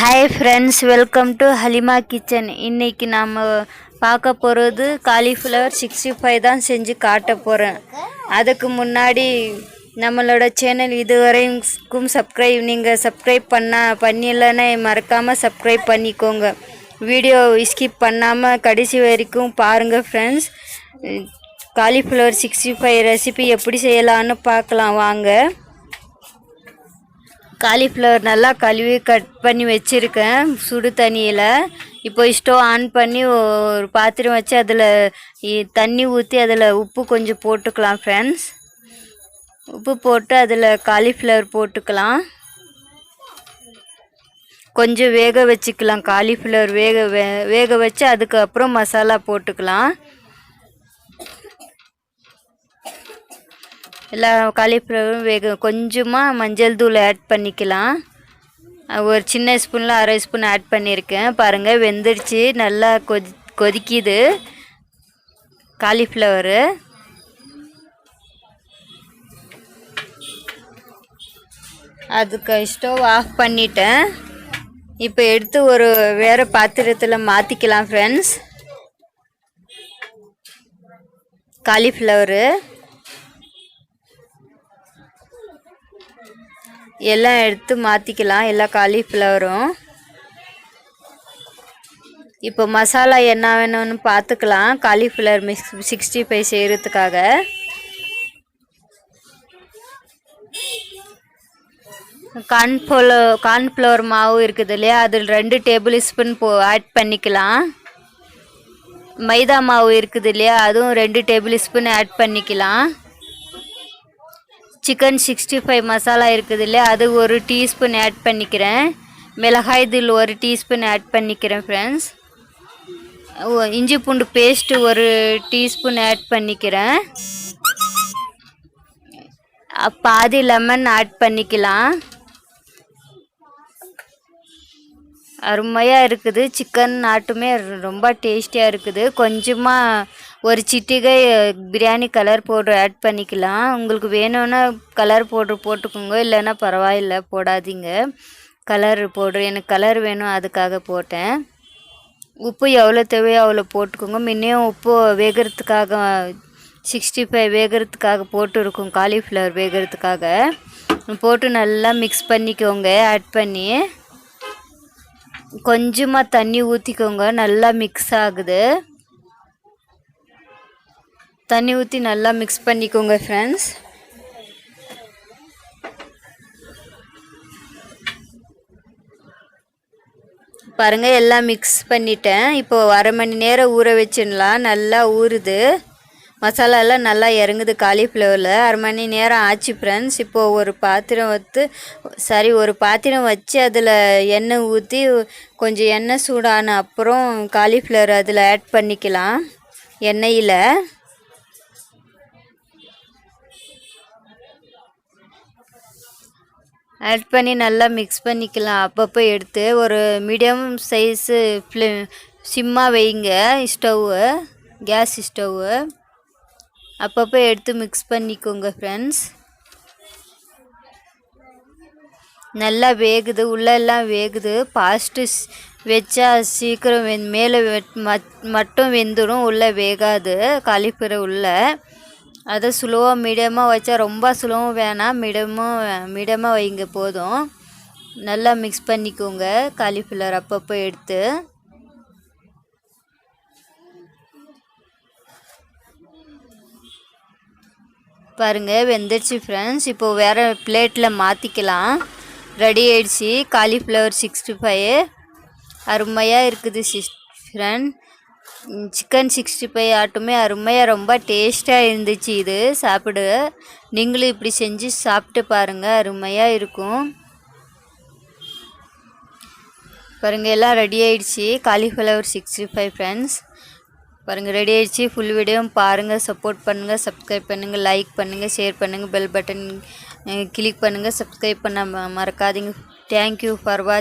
Hi friends, welcome to Halima kitchen. இன்றைக்கி நாம் பார்க்க போகிறது காலிஃப்ளவர் 65 தான் செஞ்சு காட்ட போகிறேன். அதுக்கு முன்னாடி நம்மளோட சேனல் இதுவரைக்கும் நீங்கள் சப்ஸ்கிரைப் பண்ணிடலன்னா மறக்காமல் சப்ஸ்கிரைப் பண்ணிக்கோங்க. வீடியோ ஸ்கிப் பண்ணாமல் கடைசி வரைக்கும் பாருங்கள் ஃப்ரெண்ட்ஸ். காலிஃப்ளவர் 65 ரெசிபி எப்படி செய்யலான்னு பார்க்கலாம் வாங்க. காலிஃப்ளவர் நல்லா கழுவி கட் பண்ணி வச்சுருக்கேன் சுடு தண்ணியில். இப்போ ஸ்டவ் ஆன் பண்ணி ஒரு பாத்திரம் வச்சு அதில் தண்ணி ஊற்றி அதில் உப்பு கொஞ்சம் போட்டுக்கலாம் ஃப்ரெண்ட்ஸ். உப்பு போட்டு அதில் காலிஃப்ளவர் போட்டுக்கலாம். கொஞ்சம் வேக வச்சுக்கலாம். காலிஃப்ளவர் வேக வச்சு அதுக்கப்புறம் மசாலா போட்டுக்கலாம். எல்லா காலிஃப்ளவரும் கொஞ்சமாக மஞ்சள் தூள் ஆட் பண்ணிக்கலாம். ஒரு சின்ன ஸ்பூனில் அரை ஸ்பூன் ஆட் பண்ணியிருக்கேன். பாருங்கள், வெந்துடுச்சு. நல்லா கொதிக்குது காலிஃப்ளவரு. அதுக்கு ஸ்டவ் ஆஃப் பண்ணிட்டேன். இப்போ எடுத்து ஒரு வேறு பாத்திரத்தில் மாற்றிக்கலாம் ஃப்ரெண்ட்ஸ். காலிஃப்ளவரு எல்லாம் எடுத்து மாற்றிக்கலாம், எல்லா காலிஃப்ளவரும். இப்போ மசாலா என்ன வேணும்னு பார்த்துக்கலாம். காலிஃப்ளவர் 65 செய்கிறதுக்காக கார்ன்ஃப்ளவர் மாவு இருக்குது இல்லையா, அதில் 2 டேபிள் ஸ்பூன் ஆட் பண்ணிக்கலாம். மைதா மாவு இருக்குது இல்லையா, அதுவும் 2 டேபிள் ஸ்பூன் ஆட் பண்ணிக்கலாம். சிக்கன் 65 மசாலா இருக்குது இல்லையா, அது 1 டீஸ்பூன் ஆட் பண்ணிக்கிறேன். மிளகாய் தூள் 1 டீஸ்பூன் ஆட் பண்ணிக்கிறேன் ஃப்ரெண்ட்ஸ். இஞ்சி பூண்டு பேஸ்ட்டு 1 டீஸ்பூன் ஆட் பண்ணிக்கிறேன். பாதி லெமன் ஆட் பண்ணிக்கலாம். அருமையாக இருக்குது. சிக்கன் நாட்டுமே ரொம்ப டேஸ்டியாக இருக்குது. கொஞ்சமாக ஒரு சிட்டிகை பிரியாணி கலர் பவுட்ரு ஆட் பண்ணிக்கலாம். உங்களுக்கு வேணும்னா கலர் பவுட்ரு போட்டுக்கோங்க, இல்லைன்னா பரவாயில்ல, போடாதீங்க. கலர் பவுட்ரு எனக்கு கலர் வேணும், அதுக்காக போட்டேன். உப்பு எவ்வளோ தேவையோ அவ்வளோ போட்டுக்கோங்க. முன்னையும் உப்பு வேகிறதுக்காக 65 வேகிறதுக்காக போட்டுருக்கோம், காலிஃப்ளவர் வேகிறதுக்காக. போட்டு நல்லா மிக்ஸ் பண்ணிக்கோங்க. ஆட் பண்ணி கொஞ்சமாக தண்ணி ஊற்றிக்கோங்க. நல்லா மிக்ஸ் ஆகுது. தண்ணி ஊற்றி நல்லா மிக்ஸ் பண்ணிக்கோங்க ஃப்ரெண்ட்ஸ். பாருங்கள், எல்லாம் மிக்ஸ் பண்ணிட்டேன். இப்போது அரை மணி நேரம் ஊற வச்சிடலாம். நல்லா ஊறுது, மசாலாலாம் நல்லா இறங்குது காலிஃப்ளவரில். அரை மணி நேரம் ஆச்சு ஃப்ரெண்ட்ஸ். இப்போது ஒரு பாத்திரம் வச்சு அதில் எண்ணெய் ஊற்றி கொஞ்சம் எண்ணெய் சூடான அப்புறம் காலிஃப்ளவர் அதில் ஆட் பண்ணிக்கலாம். எண்ணெயில் ஆட் பண்ணி நல்லா மிக்ஸ் பண்ணிக்கலாம். அப்பப்போ எடுத்து ஒரு மீடியம் சைஸு சிம்மாக வைங்க ஸ்டவ்வு, கேஸ் ஸ்டவ்வு. அப்பப்போ எடுத்து மிக்ஸ் பண்ணிக்கோங்க ஃப்ரெண்ட்ஸ். நல்லா வேகுது, உள்ளெல்லாம் வேகுது. ஃபாஸ்ட்டு வச்சா சீக்கிரம் மேலே மட்டும் வெந்துடும், உள்ளே வேகாது காலிஃப்ளவர் உள்ளே. அதை ஸ்லோவாக மீடியமாக வச்சா, ரொம்ப ஸ்லோவும் வேணாம், மீடியமாக வைங்க போதும். நல்லா மிக்ஸ் பண்ணிக்கோங்க காலிஃப்ளவர் அப்பப்போ எடுத்து. பாருங்கள், வெந்துடுச்சு ஃப்ரெண்ட்ஸ். இப்போது வேறு பிளேட்டில் மாற்றிக்கலாம். ரெடி ஆயிடுச்சு காலிஃப்ளவர் 65. அருமையாக இருக்குது ஃப்ரெண்ட். சிக்கன் 65 ஆட்டுமே அருமையாக ரொம்ப டேஸ்ட்டாக இருந்துச்சு. இது சாப்பிடு, நீங்களும் இப்படி செஞ்சு சாப்பிட்டு பாருங்கள், அருமையாக இருக்கும். பாருங்கள், எல்லாம் ரெடி ஆயிடுச்சு காலிஃப்ளவர் 65 ஃப்ரெண்ட்ஸ். பாருங்கள், ரெடி ஆயிடுச்சு. ஃபுல் வீடியோவும் பாருங்கள், சப்போர்ட் பண்ணுங்கள், சப்ஸ்கிரைப் பண்ணுங்கள், லைக் பண்ணுங்கள், ஷேர் பண்ணுங்கள், பெல் பட்டன் கிளிக் பண்ணுங்கள். சப்ஸ்கிரைப் பண்ண மறக்காதீங்க. தேங்க்யூ ஃபார் வாட்சிங்.